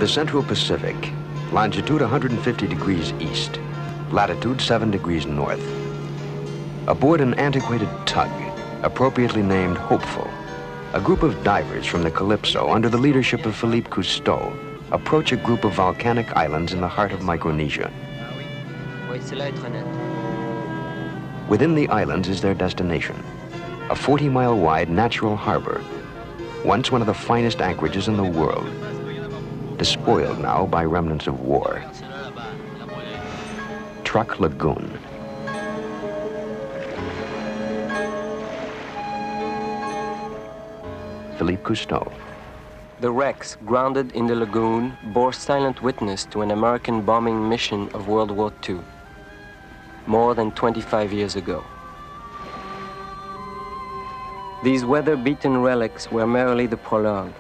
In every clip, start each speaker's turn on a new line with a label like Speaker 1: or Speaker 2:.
Speaker 1: The Central Pacific, longitude 150 degrees east, latitude 7 degrees north. Aboard an antiquated tug, appropriately named Hopeful, a group of divers from the Calypso under the leadership of Jacques Cousteau approach a group of volcanic islands in the heart of Micronesia. Within the islands is their destination, a 40-mile wide natural harbor, once one of the finest anchorages in the world, despoiled now by remnants of war. Truk Lagoon. Jacques Cousteau.
Speaker 2: The wrecks grounded in the lagoon bore silent witness to an American bombing mission of World War II, more than 25 years ago. These weather-beaten relics were merely the prologue.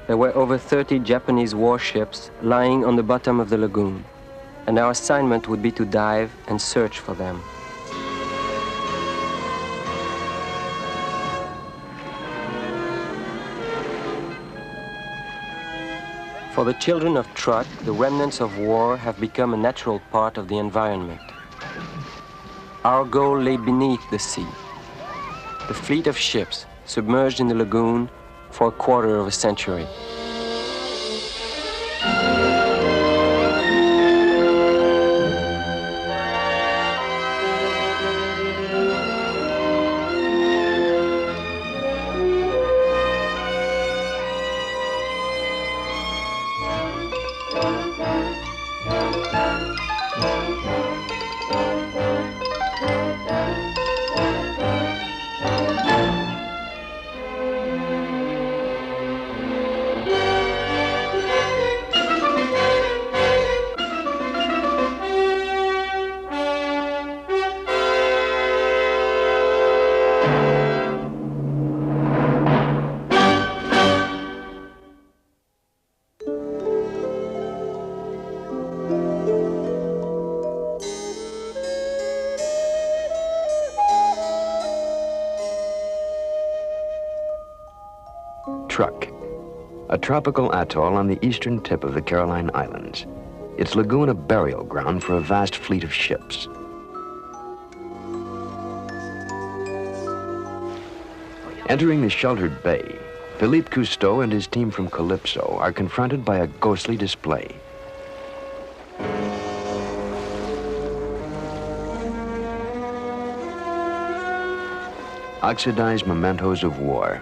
Speaker 2: There were over 30 Japanese warships lying on the bottom of the lagoon, and our assignment would be to dive and search for them. For the children of Truk, the remnants of war have become a natural part of the environment. Our goal lay beneath the sea. The fleet of ships submerged in the lagoon for a quarter of a century.
Speaker 1: Truk, a tropical atoll on the eastern tip of the Caroline Islands. Its lagoon a burial ground for a vast fleet of ships. Entering the sheltered bay, Jacques Cousteau and his team from Calypso are confronted by a ghostly display. Oxidized mementos of war,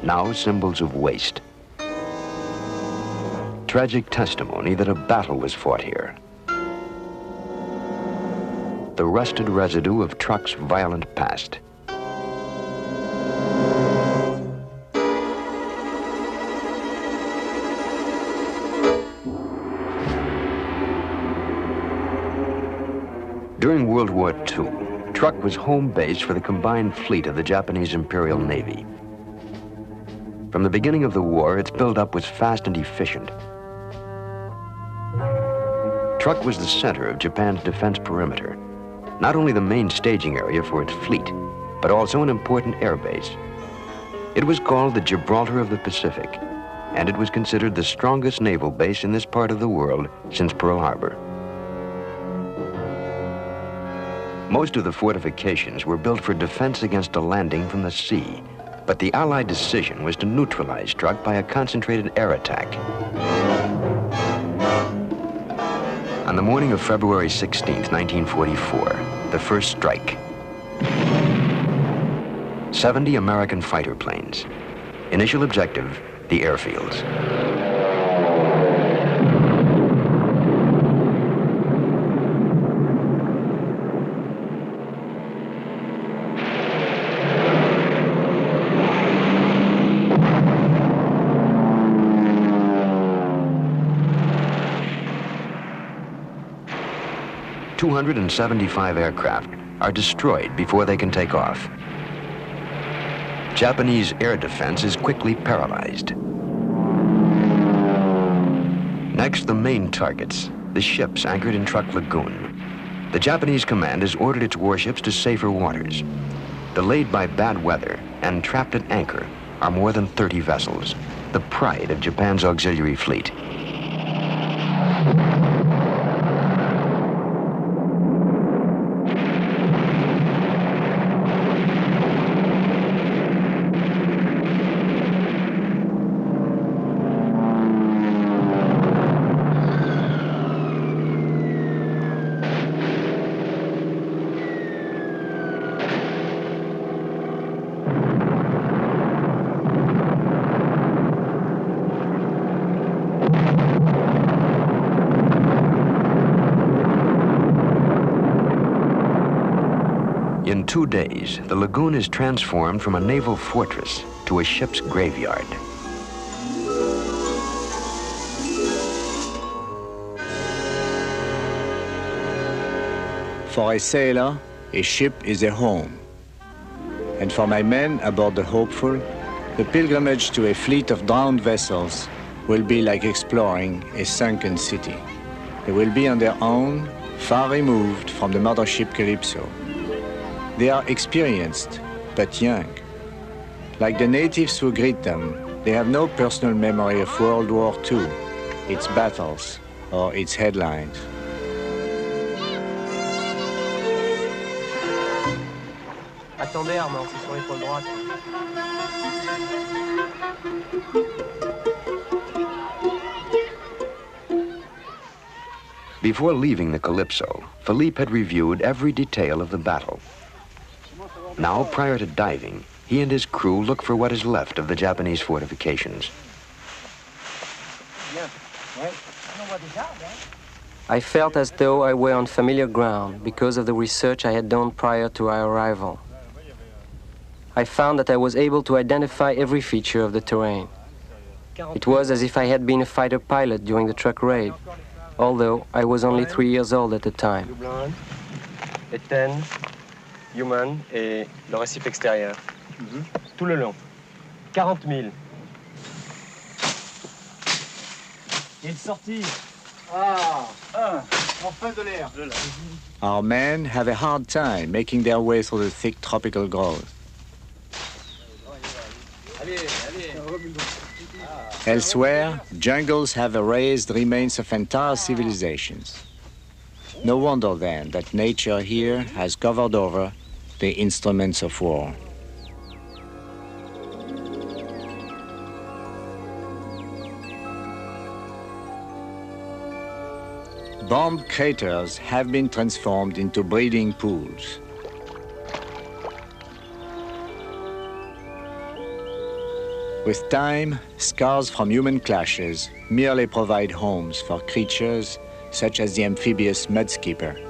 Speaker 1: now symbols of waste. Tragic testimony that a battle was fought here. The rusted residue of Truk's violent past. During World War II, Truk was home base for the combined fleet of the Japanese Imperial Navy. From the beginning of the war, its buildup was fast and efficient. Truk was the center of Japan's defense perimeter, not only the main staging area for its fleet, but also an important air base. It was called the Gibraltar of the Pacific, and it was considered the strongest naval base in this part of the world since Pearl Harbor. Most of the fortifications were built for defense against a landing from the sea, but the Allied decision was to neutralize Truk by a concentrated air attack. On the morning of February 16, 1944, the first strike. 70 American fighter planes. Initial objective, the airfields. .275 aircraft are destroyed before they can take off. Japanese air defense is quickly paralyzed. Next, the main targets, the ships anchored in Truk Lagoon. The Japanese command has ordered its warships to safer waters. Delayed by bad weather and trapped at anchor are more than 30 vessels. the pride of Japan's auxiliary fleet. In 2 days, the lagoon is transformed from a naval fortress to a ship's graveyard.
Speaker 3: For a sailor, a ship is a home. And for my men aboard the Hopeful, the pilgrimage to a fleet of drowned vessels will be like exploring a sunken city. They will be on their own, far removed from the mothership Calypso. They are experienced, but young. Like the natives who greet them, they have no personal memory of World War II, its battles, or its headlines.
Speaker 2: Attendez, Armand, c'est sur l'épaule droite.
Speaker 1: Before leaving the Calypso, Philippe had reviewed every detail of the battle. Now, prior to diving, he and his crew look for what is left of the Japanese fortifications.
Speaker 2: I felt as though I were on familiar ground because of the research I had done prior to our arrival. I found that I was able to identify every feature of the terrain. It was as if I had been a fighter pilot during the Truk raid, although I was only 3 years old at the time.
Speaker 4: Éthène, human et le récif extérieur. Tout le long. 40 000.
Speaker 5: Il est sorti. Ah, enfin de l'air.
Speaker 3: Our men have a hard time making their way through the thick tropical growth. Elsewhere, jungles have erased remains of entire civilizations. No wonder then that nature here has covered over the instruments of war. Bombed craters have been transformed into breeding pools. With time, scars from human clashes merely provide homes for creatures such as the amphibious mudskipper.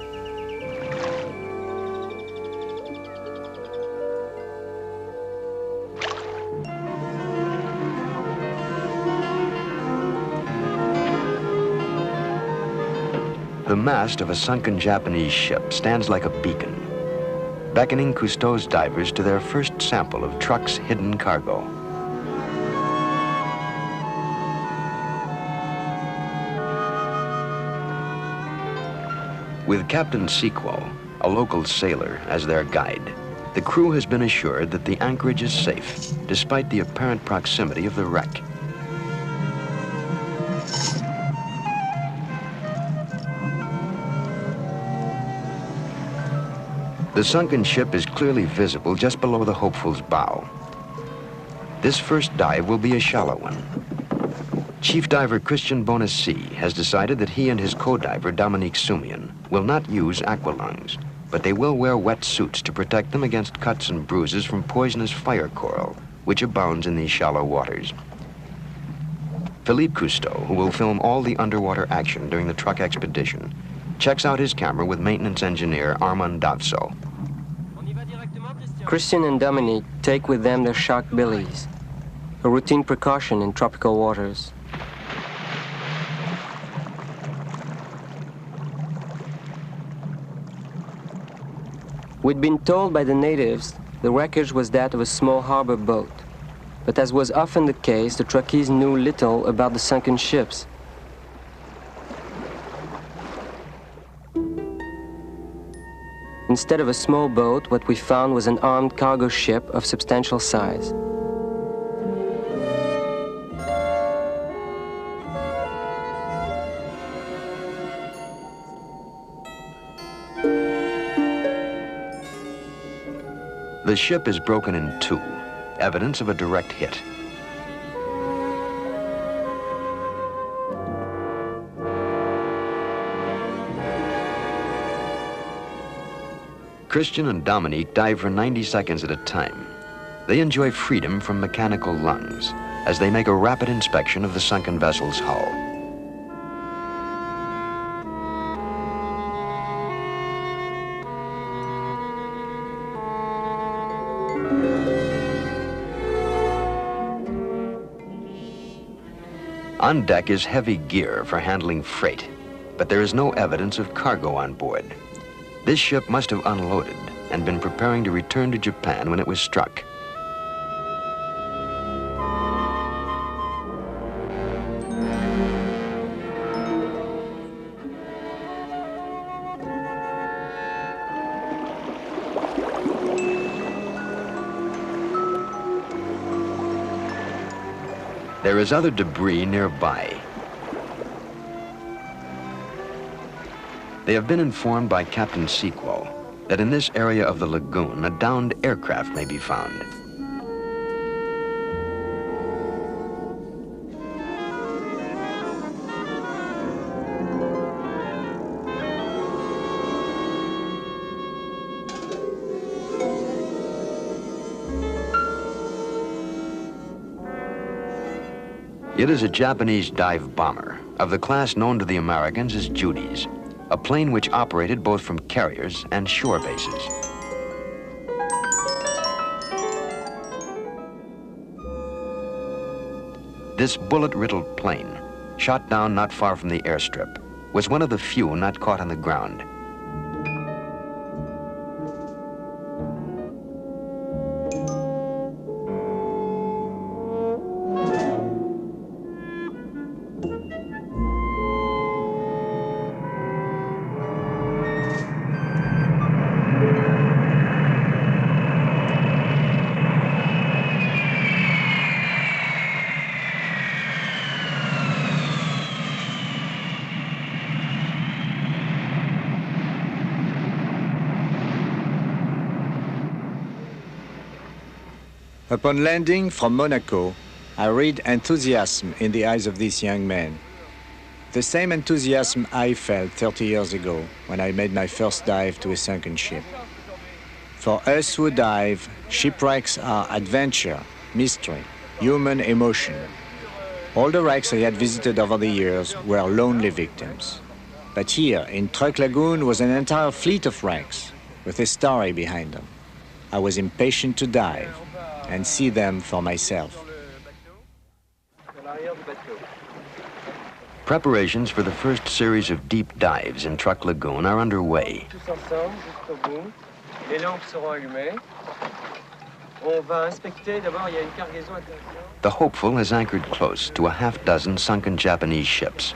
Speaker 1: The mast of a sunken Japanese ship stands like a beacon, beckoning Cousteau's divers to their first sample of Truk's hidden cargo. With Captain Sequel, a local sailor, as their guide, the crew has been assured that the anchorage is safe, despite the apparent proximity of the wreck. The sunken ship is clearly visible just below the Hopeful's bow. This first dive will be a shallow one. Chief diver Christian Bonacy has decided that he and his co-diver Dominique Soumian will not use aqualungs, but they will wear wet suits to protect them against cuts and bruises from poisonous fire coral, which abounds in these shallow waters. Philippe Cousteau, who will film all the underwater action during the Truk expedition, checks out his camera with maintenance engineer Armand Davso.
Speaker 2: Christian and Dominique take with them their shark billies, a routine precaution in tropical waters. We'd been told by the natives the wreckage was that of a small harbor boat, but as was often the case, the Truckies knew little about the sunken ships. Instead of a small boat, what we found was an armed cargo ship of substantial size.
Speaker 1: The ship is broken in two, evidence of a direct hit. Christian and Dominique dive for 90 seconds at a time. They enjoy freedom from mechanical lungs as they make a rapid inspection of the sunken vessel's hull. On deck is heavy gear for handling freight, but there is no evidence of cargo on board. This ship must have unloaded and been preparing to return to Japan when it was struck. There is other debris nearby. They have been informed by Captain Sequel that in this area of the lagoon, a downed aircraft may be found. It is a Japanese dive bomber of the class known to the Americans as Judies, a plane which operated both from carriers and shore bases. This bullet-riddled plane, shot down not far from the airstrip, was one of the few not caught on the ground.
Speaker 3: Upon landing from Monaco, I read enthusiasm in the eyes of this young man. The same enthusiasm I felt 30 years ago when I made my first dive to a sunken ship. For us who dive, shipwrecks are adventure, mystery, human emotion. All the wrecks I had visited over the years were lonely victims. But here, in Truk Lagoon, was an entire fleet of wrecks with a story behind them. I was impatient to dive and see them for myself.
Speaker 1: Preparations for the first series of deep dives in Truk Lagoon are underway. The Hopeful has anchored close to a half-dozen sunken Japanese ships.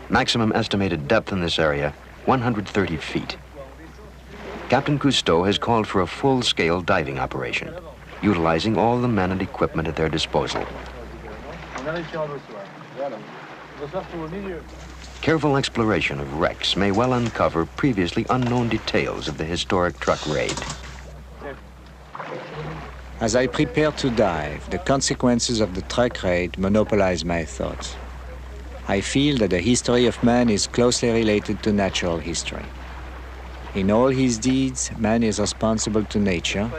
Speaker 1: Maximum estimated depth in this area, 130 feet. Captain Cousteau has called for a full-scale diving operation, utilizing all the men and equipment at their disposal. Careful exploration of wrecks may well uncover previously unknown details of the historic Truk raid.
Speaker 3: As I prepare to dive, the consequences of the Truk raid monopolize my thoughts. I feel that the history of man is closely related to natural history. In all his deeds, man is responsible to nature,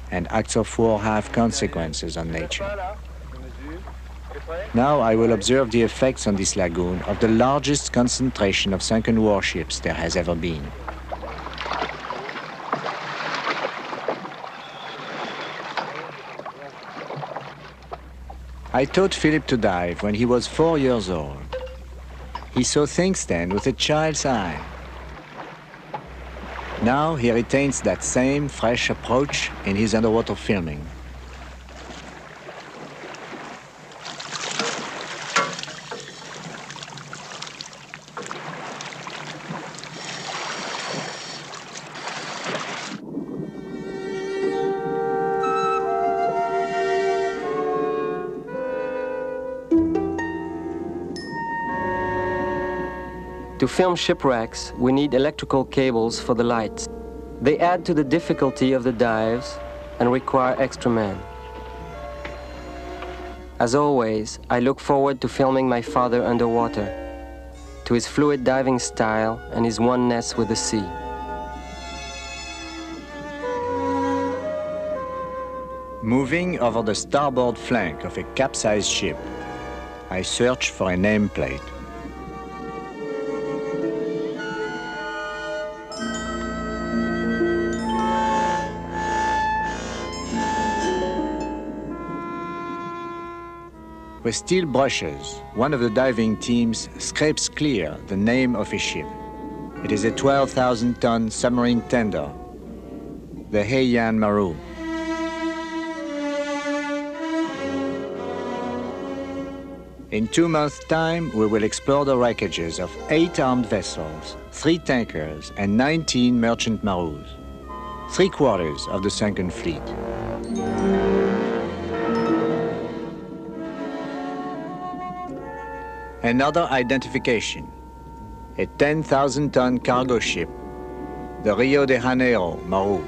Speaker 3: and acts of war have consequences on nature. Now I will observe the effects on this lagoon of the largest concentration of sunken warships there has ever been. I taught Philip to dive when he was 4 years old. He saw things then with a child's eye. Now he retains that same fresh approach in his underwater filming.
Speaker 2: To film shipwrecks, we need electrical cables for the lights. They add to the difficulty of the dives and require extra men. As always, I look forward to filming my father underwater, to his fluid diving style and his oneness with the sea.
Speaker 3: Moving over the starboard flank of a capsized ship, I search for a nameplate. With steel brushes, one of the diving teams scrapes clear the name of a ship. It is a 12,000-ton submarine tender, the Heian Maru. In 2 months' time, we will explore the wreckages of 8 armed vessels, 3 tankers, and 19 merchant Marus, 3/4 of the sunken fleet. Another identification, a 10,000-ton cargo ship, the Rio de Janeiro Maru.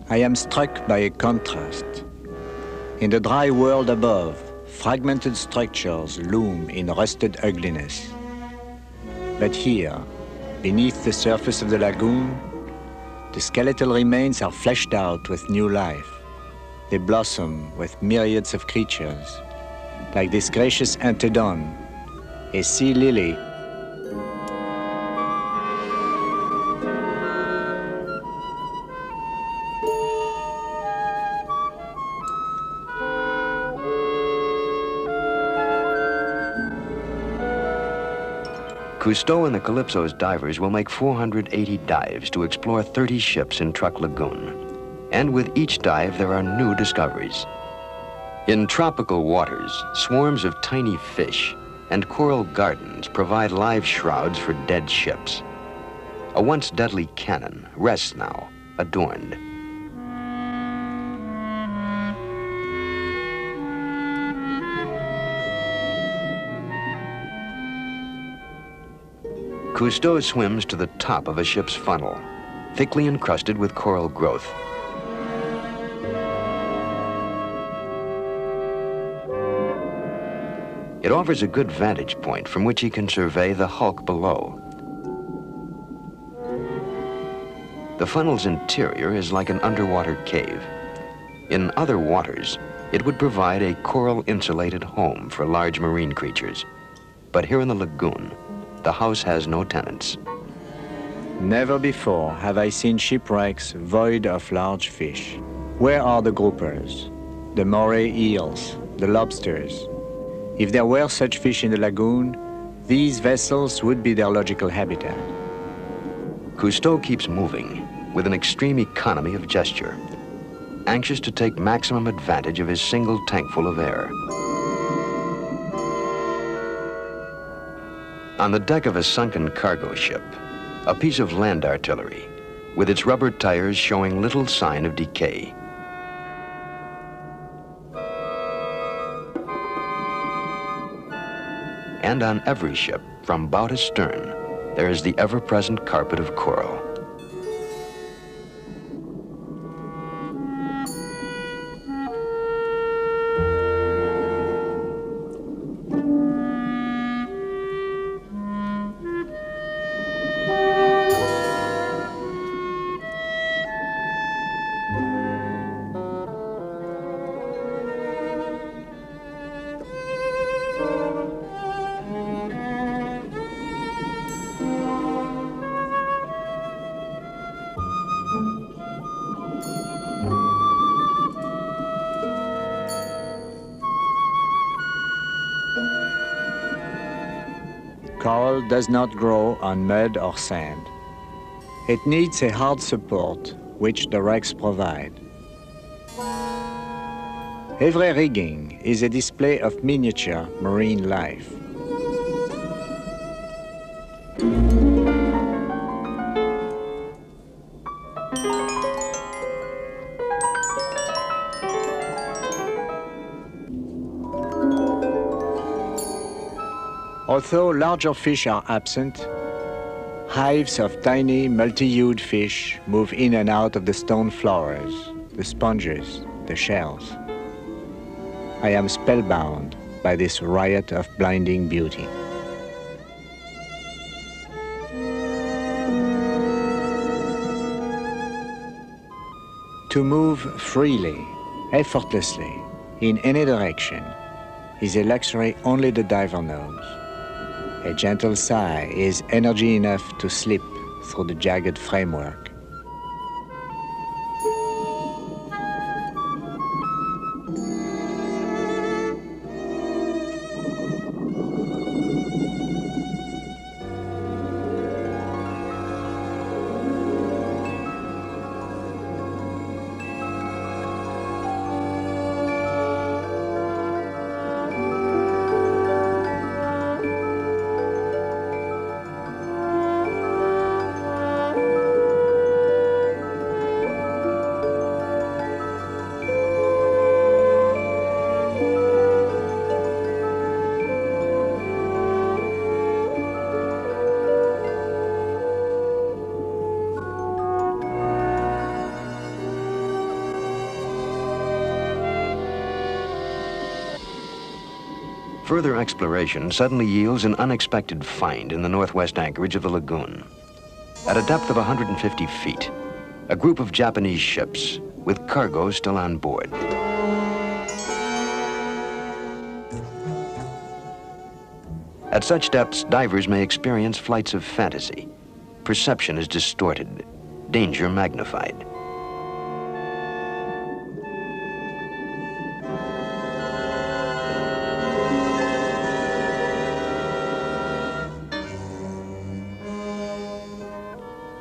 Speaker 3: I am struck by a contrast. In the dry world above, fragmented structures loom in rusted ugliness. But here, beneath the surface of the lagoon, the skeletal remains are fleshed out with new life. They blossom with myriads of creatures, like this gracious Antedon, a sea lily.
Speaker 1: Cousteau and the Calypso's divers will make 480 dives to explore 30 ships in Truk Lagoon. And with each dive, there are new discoveries. In tropical waters, swarms of tiny fish and coral gardens provide live shrouds for dead ships. A once deadly cannon rests now, adorned. Cousteau swims to the top of a ship's funnel, thickly encrusted with coral growth. It offers a good vantage point from which he can survey the hulk below. The funnel's interior is like an underwater cave. In other waters, it would provide a coral-insulated home for large marine creatures. But here in the lagoon, the house has no tenants.
Speaker 3: Never before have I seen shipwrecks void of large fish. Where are the groupers, the moray eels, the lobsters? If there were such fish in the lagoon, these vessels would be their logical habitat.
Speaker 1: Cousteau keeps moving with an extreme economy of gesture, anxious to take maximum advantage of his single tankful of air. On the deck of a sunken cargo ship, a piece of land artillery, with its rubber tires showing little sign of decay. And on every ship, from bow to stern, there is the ever-present carpet of coral.
Speaker 3: Coral does not grow on mud or sand. It needs a hard support, which the wrecks provide. Every rigging is a display of miniature marine life. Although larger fish are absent, hives of tiny, multi-hued fish move in and out of the stone floors, the sponges, the shells. I am spellbound by this riot of blinding beauty. To move freely, effortlessly, in any direction, is a luxury only the diver knows. A gentle sigh is energy enough to slip through the jagged framework.
Speaker 1: Further exploration suddenly yields an unexpected find in the northwest anchorage of the lagoon. At a depth of 150 feet, a group of Japanese ships with cargo still on board. At such depths, divers may experience flights of fantasy. Perception is distorted, danger magnified.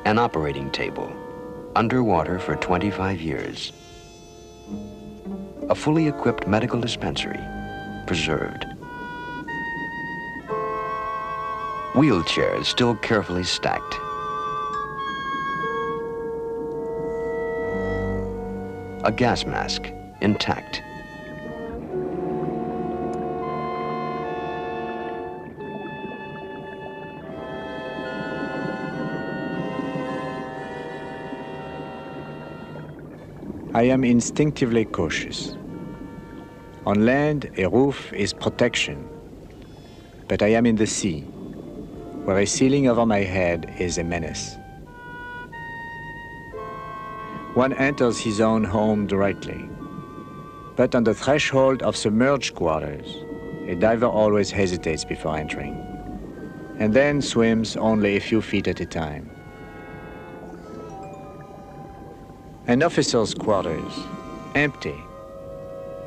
Speaker 1: An operating table, underwater for 25 years. A fully equipped medical dispensary, preserved. Wheelchairs still carefully stacked. A gas mask, intact.
Speaker 3: I am instinctively cautious. On land, a roof is protection, but I am in the sea, where a ceiling over my head is a menace. One enters his own home directly, but on the threshold of submerged quarters, a diver always hesitates before entering, and then swims only a few feet at a time. An officer's quarters, empty,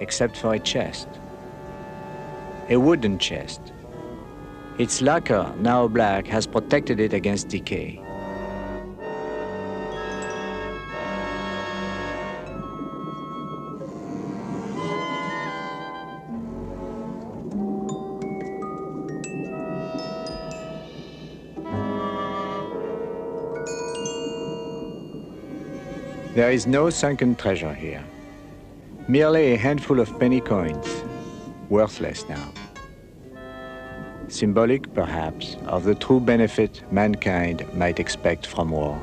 Speaker 3: except for a chest. A wooden chest. Its lacquer, now black, has protected it against decay. There is no sunken treasure here. Merely a handful of penny coins, worthless now. Symbolic, perhaps, of the true benefit mankind might expect from war.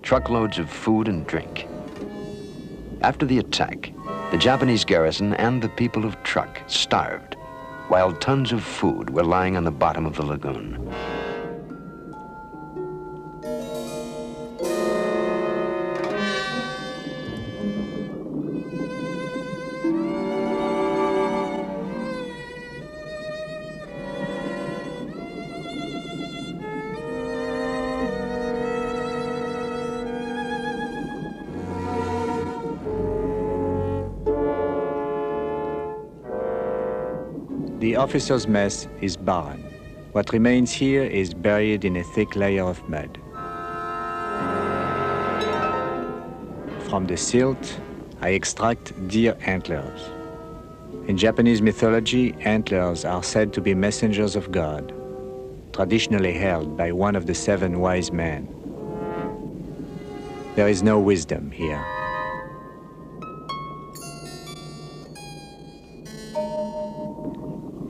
Speaker 1: Truckloads of food and drink. After the attack, the Japanese garrison and the people of Truk starved, while tons of food were lying on the bottom of the lagoon.
Speaker 3: The officer's mess is barren, What remains here is buried in a thick layer of mud. From the silt, I extract deer antlers. In Japanese mythology, antlers are said to be messengers of God, traditionally held by one of the 7 wise men. There is no wisdom here.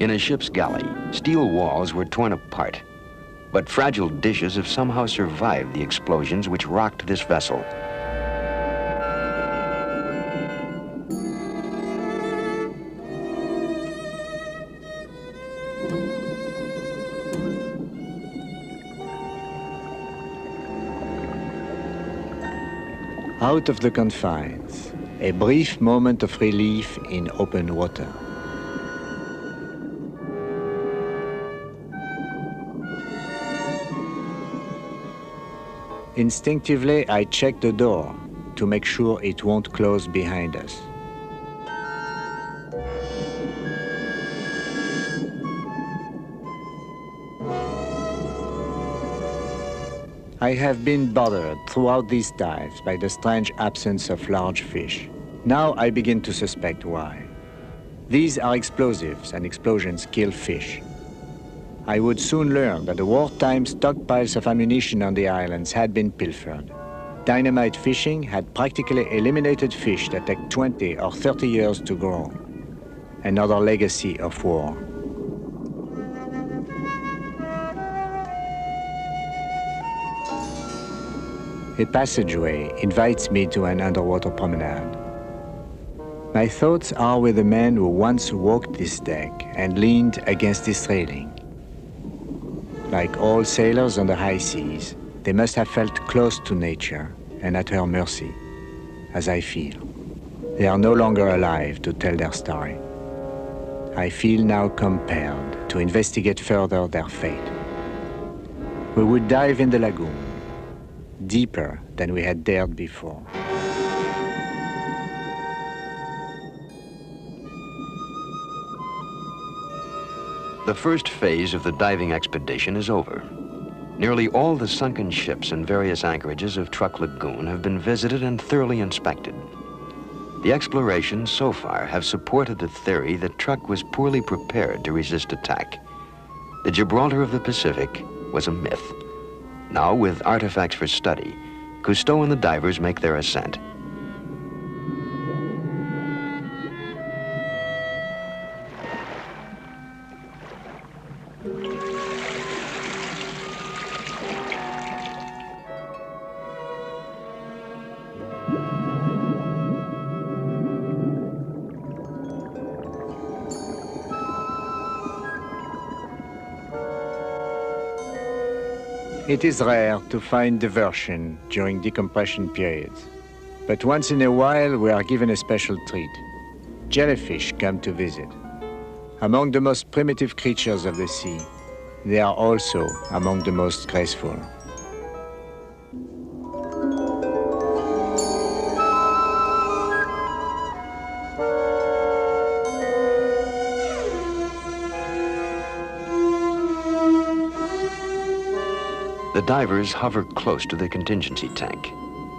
Speaker 1: In a ship's galley, steel walls were torn apart, but fragile dishes have somehow survived the explosions which rocked this vessel.
Speaker 3: Out of the confines, a brief moment of relief in open water. Instinctively, I check the door to make sure it won't close behind us. I have been bothered throughout these dives by the strange absence of large fish. Now I begin to suspect why. These are explosives, and explosions kill fish. I would soon learn that the wartime stockpiles of ammunition on the islands had been pilfered. Dynamite fishing had practically eliminated fish that take 20 or 30 years to grow. Another legacy of war. A passageway invites me to an underwater promenade. My thoughts are with the man who once walked this deck and leaned against this railing. Like all sailors on the high seas, they must have felt close to nature and at her mercy, as I feel. They are no longer alive to tell their story. I feel now compelled to investigate further their fate. We would dive in the lagoon, deeper than we had dared before.
Speaker 1: The first phase of the diving expedition is over. Nearly all the sunken ships and various anchorages of Truk Lagoon have been visited and thoroughly inspected. The explorations so far have supported the theory that Truk was poorly prepared to resist attack. The Gibraltar of the Pacific was a myth. Now, with artifacts for study, Cousteau and the divers make their ascent.
Speaker 3: It is rare to find diversion during decompression periods, but once in a while we are given a special treat. Jellyfish come to visit. Among the most primitive creatures of the sea, they are also among the most graceful.
Speaker 1: The divers hover close to the contingency tank,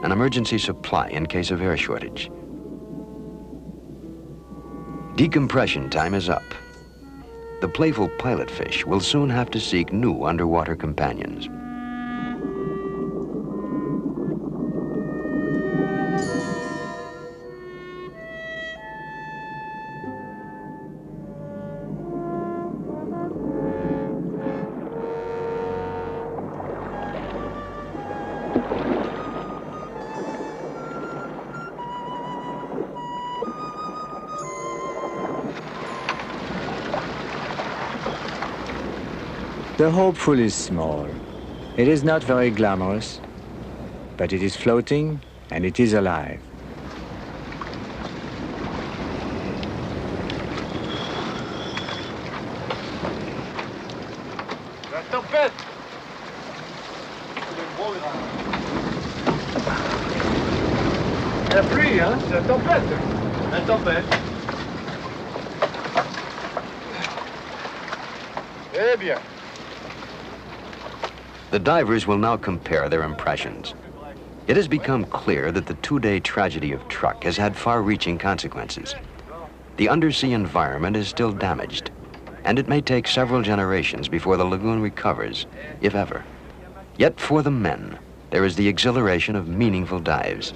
Speaker 1: an emergency supply in case of air shortage. Decompression time is up. The playful pilotfish will soon have to seek new underwater companions.
Speaker 3: The hopeful is small. It is not very glamorous, but it is floating and it is alive.
Speaker 5: La tempête! La pluie, hein? C'est la tempête! La tempête. Eh bien.
Speaker 1: The divers will now compare their impressions. It has become clear that the two-day tragedy of Truk has had far-reaching consequences. The undersea environment is still damaged, and it may take several generations before the lagoon recovers, if ever. Yet for the men, there is the exhilaration of meaningful dives.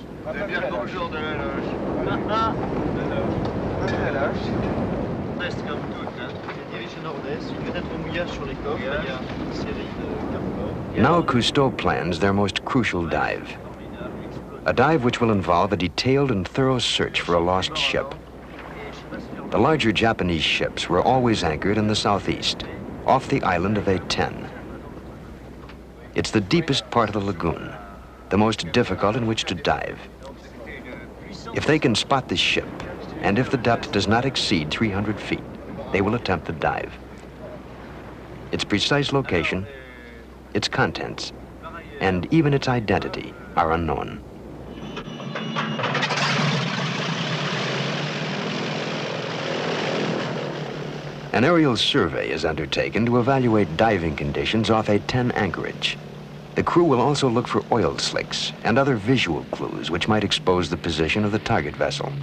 Speaker 1: Now Cousteau plans their most crucial dive. A dive which will involve a detailed and thorough search for a lost ship. The larger Japanese ships were always anchored in the southeast, off the island of A10. It's the deepest part of the lagoon, the most difficult in which to dive. If they can spot the ship, and if the depth does not exceed 300 feet, they will attempt the dive. Its precise location, its contents, and even its identity are unknown. An aerial survey is undertaken to evaluate diving conditions off A10 anchorage. The crew will also look for oil slicks and other visual clues which might expose the position of the target vessel.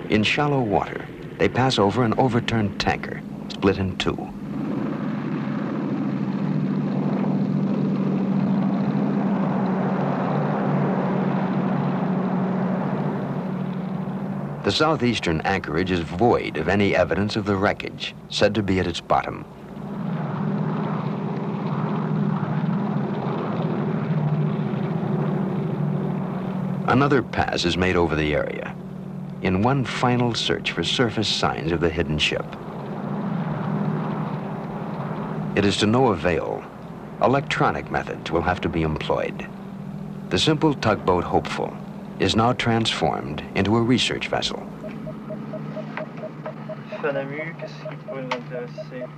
Speaker 1: In shallow water, they pass over an overturned tanker, split in two. The southeastern anchorage is void of any evidence of the wreckage, said to be at its bottom. Another pass is made over the area, in one final search for surface signs of the hidden ship. It is to no avail. Electronic methods will have to be employed. The simple tugboat Hopeful is now transformed into a research vessel.
Speaker 6: Fanamu, qu'est-ce qui pourrait nous intéresser?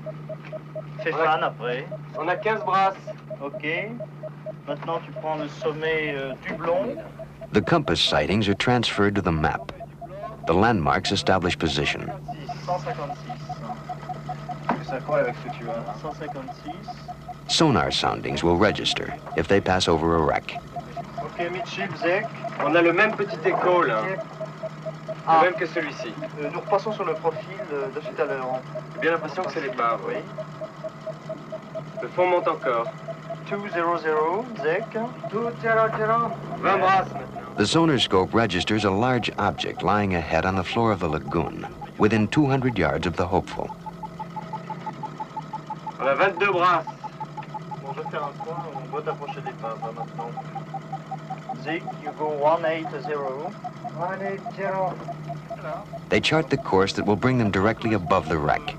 Speaker 6: Fais fan après.
Speaker 4: On a 15 brasses.
Speaker 6: Ok. Maintenant, tu prends le sommet Dublon.
Speaker 1: The compass sightings are transferred to the map. The landmarks establish position.
Speaker 6: 156. Ça colle avec ce que tu as. 156.
Speaker 1: Sonar soundings will register if they pass over a wreck.
Speaker 6: Ok, midship, Zek.
Speaker 4: On a le même petit écho là.
Speaker 6: Ah.
Speaker 4: Le même que celui-ci.
Speaker 6: Nous repassons sur le profil de tout à l'heure.
Speaker 4: J'ai bien l'impression que c'est l'épave.
Speaker 6: Oui.
Speaker 4: Le fond monte encore.
Speaker 6: 200, Zek.
Speaker 4: 200. 20 brasses maintenant.
Speaker 1: The sonar scope registers a large object lying ahead on the floor of the lagoon, within 200 yards of the Hopeful.
Speaker 4: On a 22 brasses.
Speaker 6: Bon, je vais faire un coin, on doit t'approcher des paves maintenant. Zig, you go 180. 180.
Speaker 1: They chart the course that will bring them directly above the wreck.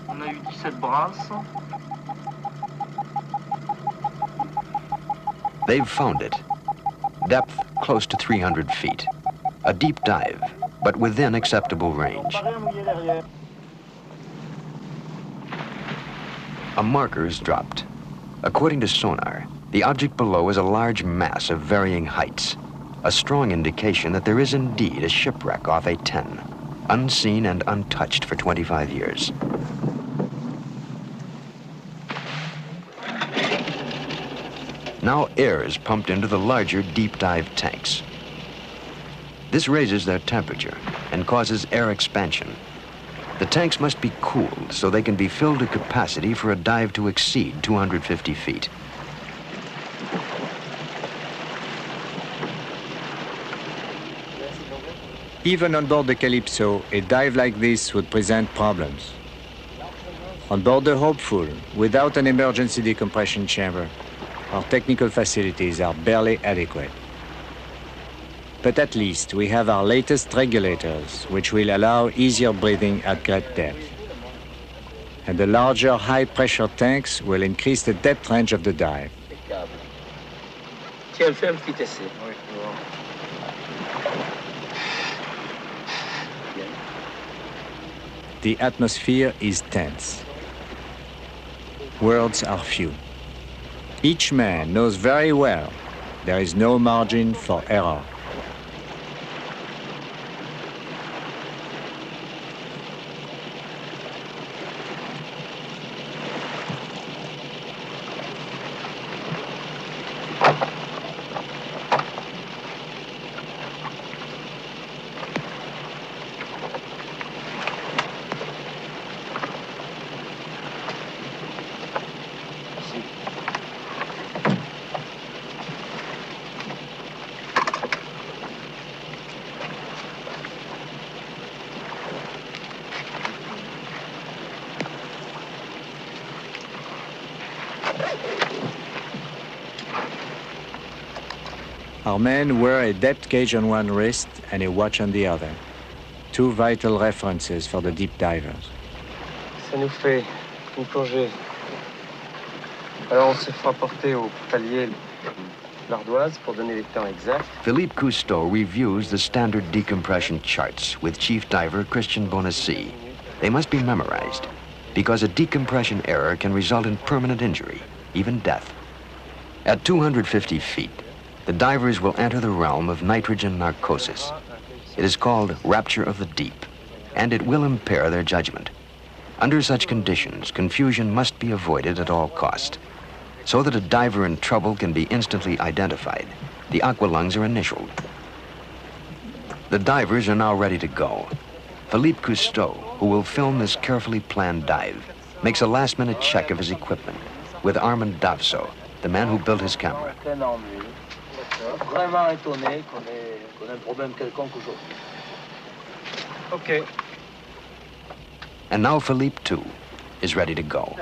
Speaker 6: On a eu 17 brasses.
Speaker 1: They've found it. Depth close to 300 feet. A deep dive, but within acceptable range. A marker is dropped. According to sonar, the object below is a large mass of varying heights, a strong indication that there is indeed a shipwreck off A10, unseen and untouched for 25 years. Now air is pumped into the larger deep dive tanks. This raises their temperature and causes air expansion. The tanks must be cooled so they can be filled to capacity for a dive to exceed 250 feet.
Speaker 3: Even on board the Calypso, a dive like this would present problems. On board the Hopeful, without an emergency decompression chamber, our technical facilities are barely adequate. But at least we have our latest regulators, which will allow easier breathing at great depth. And the larger high-pressure tanks will increase the depth range of the dive.
Speaker 2: Tiens, fais un petit essai.
Speaker 3: The atmosphere is tense. Words are few. Each man knows very well there is no margin for error. Our men wear a depth gauge on one wrist and a watch on the other. Two vital references for the deep divers.
Speaker 2: Ça nous fait une plongée. Alors on se fera porter au palier l'ardoise pour donner les temps exacts.
Speaker 1: Philippe Cousteau reviews the standard decompression charts with Chief Diver Christian Bonacy. They must be memorized because a decompression error can result in permanent injury, even death. At 250 feet, the divers will enter the realm of nitrogen narcosis. It is called rapture of the deep, and it will impair their judgment. Under such conditions, confusion must be avoided at all cost. So that a diver in trouble can be instantly identified, the aqualungs are initialed. The divers are now ready to go. Philippe Cousteau, who will film this carefully planned dive, makes a last-minute check of his equipment with Armand Davso, the man who built his camera.
Speaker 6: Vraiment étonné qu'on ait un problème quelconque aujourd'hui.
Speaker 2: Okay.
Speaker 1: And now Philippe, too, is ready to go.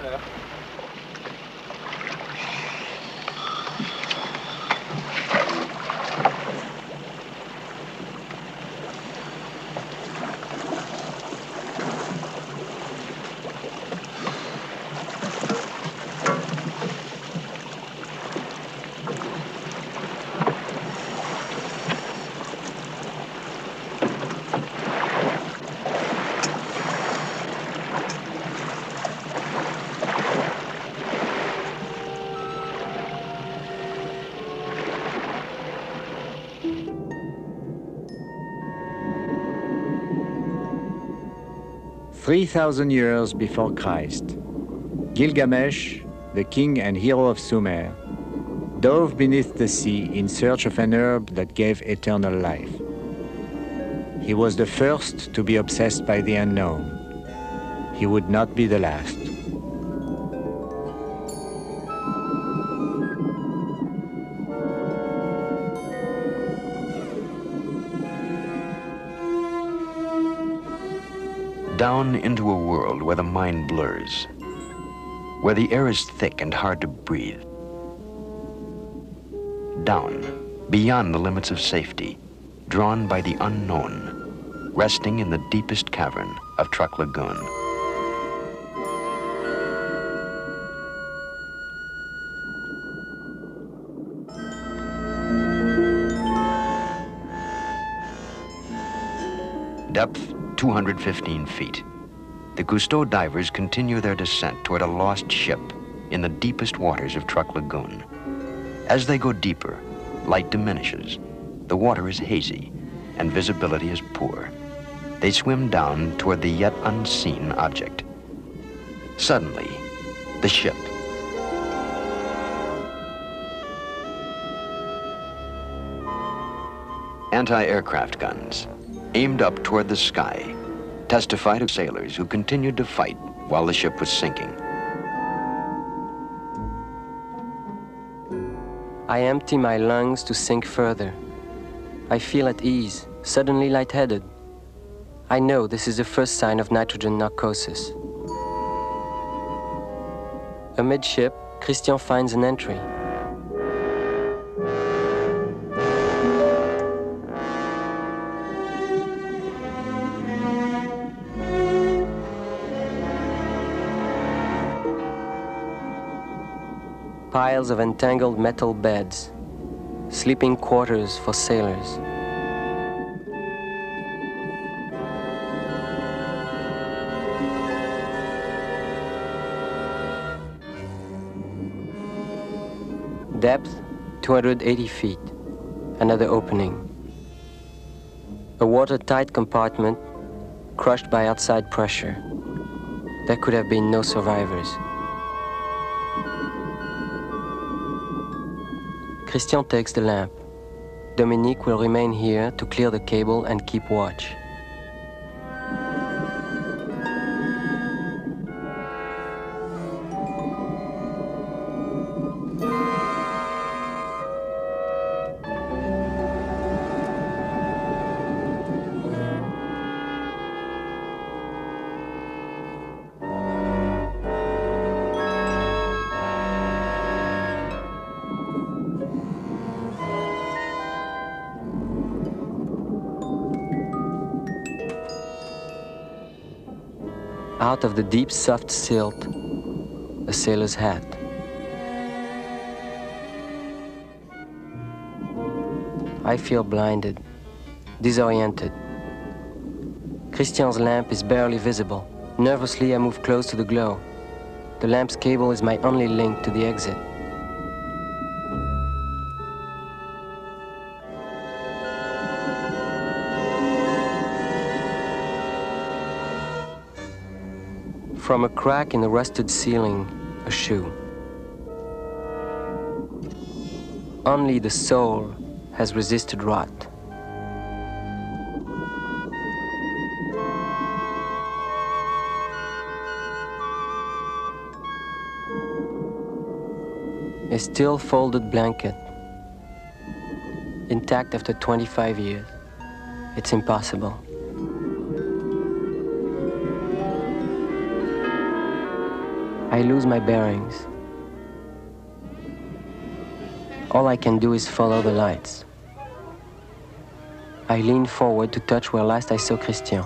Speaker 3: "3,000 years before Christ, Gilgamesh, the king and hero of Sumer, dove beneath the sea in search of an herb that gave eternal life. He was the first to be obsessed by the unknown. He would not be the last."
Speaker 1: Down into a world where the mind blurs, where the air is thick and hard to breathe. Down, beyond the limits of safety, drawn by the unknown, resting in the deepest cavern of Truk Lagoon. Depth 215 feet. The Cousteau divers continue their descent toward a lost ship in the deepest waters of Truk Lagoon. As they go deeper, light diminishes. The water is hazy and visibility is poor. They swim down toward the yet unseen object. Suddenly, the ship. Anti-aircraft guns, aimed up toward the sky, testify to sailors who continued to fight while the ship was sinking.
Speaker 2: I empty my lungs to sink further. I feel at ease, suddenly lightheaded. I know this is the first sign of nitrogen narcosis. Amidship, Christian finds an entry. Piles of entangled metal beds, sleeping quarters for sailors. Depth, 280 feet. Another opening. A watertight compartment crushed by outside pressure. There could have been no survivors. Christian takes the lamp. Dominique will remain here to clear the cable and keep watch. Out of the deep, soft silt, a sailor's hat. I feel blinded, disoriented. Christian's lamp is barely visible. Nervously, I move close to the glow. The lamp's cable is my only link to the exit. From a crack in the rusted ceiling, a shoe. Only the soul has resisted rot. A still folded blanket, intact after 25 years. It's impossible. I lose my bearings. All I can do is follow the lights. I lean forward to touch where last I saw Christian.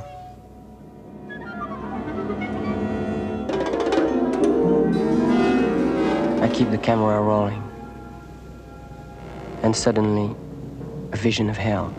Speaker 2: I keep the camera rolling. And suddenly, a vision of hell.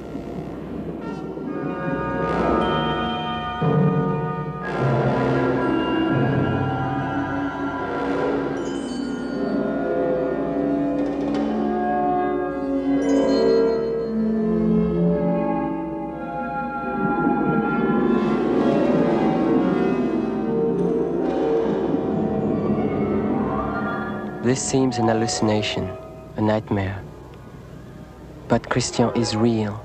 Speaker 2: This seems an hallucination, a nightmare. But Christian is real.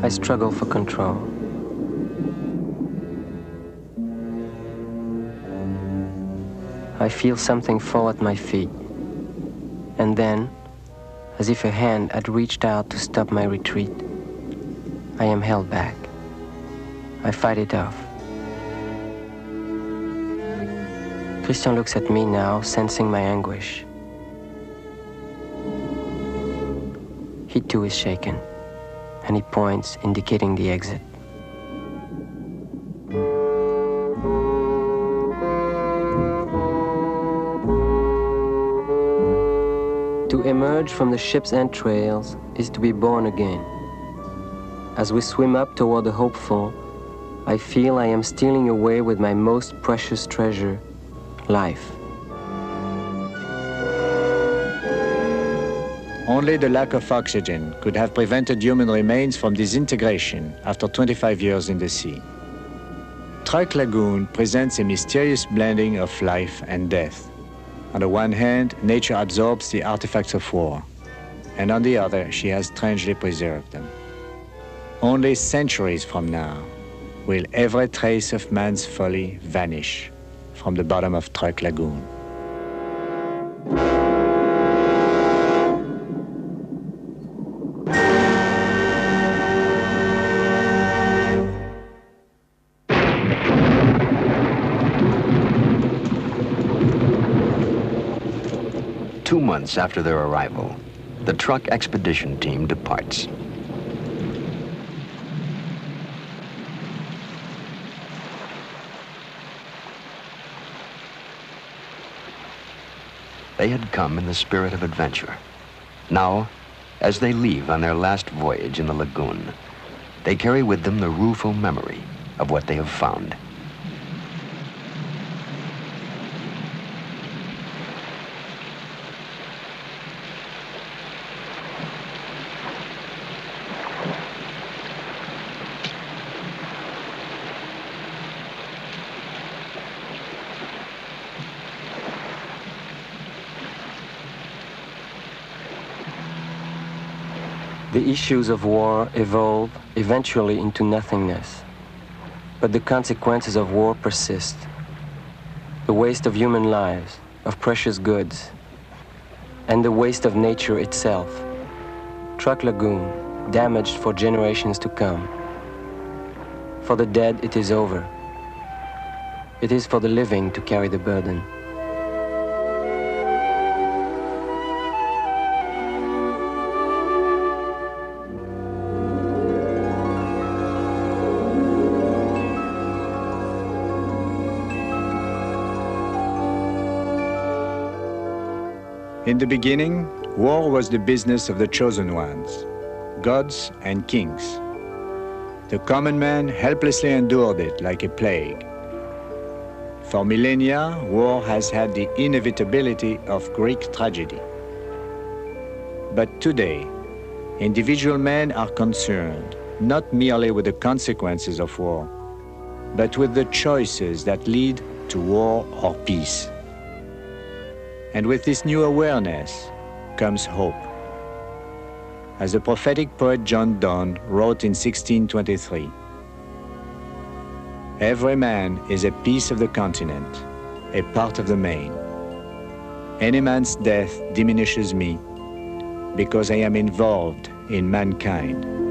Speaker 2: I struggle for control. I feel something fall at my feet. And then, as if a hand had reached out to stop my retreat, I am held back. I fight it off. Christian looks at me now, sensing my anguish. He too is shaken, and he points, indicating the exit. To emerge from the ship's entrails is to be born again. As we swim up toward the hopeful, I feel I am stealing away with my most precious treasure, life.
Speaker 3: Only the lack of oxygen could have prevented human remains from disintegration after 25 years in the sea. Truk Lagoon presents a mysterious blending of life and death. On the one hand, nature absorbs the artifacts of war, and on the other, she has strangely preserved them. Only centuries from now will every trace of man's folly vanish from the bottom of Truk Lagoon.
Speaker 1: Two months after their arrival, the Truk expedition team departs. They had come in the spirit of adventure. Now, as they leave on their last voyage in the lagoon, they carry with them the rueful memory of what they have found.
Speaker 2: The issues of war evolve eventually into nothingness, but the consequences of war persist. The waste of human lives, of precious goods, and the waste of nature itself. Truk Lagoon, damaged for generations to come. For the dead, it is over. It is for the living to carry the burden.
Speaker 3: In the beginning, war was the business of the chosen ones, gods and kings. The common man helplessly endured it like a plague. For millennia, war has had the inevitability of Greek tragedy. But today, individual men are concerned not merely with the consequences of war, but with the choices that lead to war or peace. And with this new awareness comes hope. As the prophetic poet John Donne wrote in 1623, "Every man is a piece of the continent, a part of the main. Any man's death diminishes me because I am involved in mankind."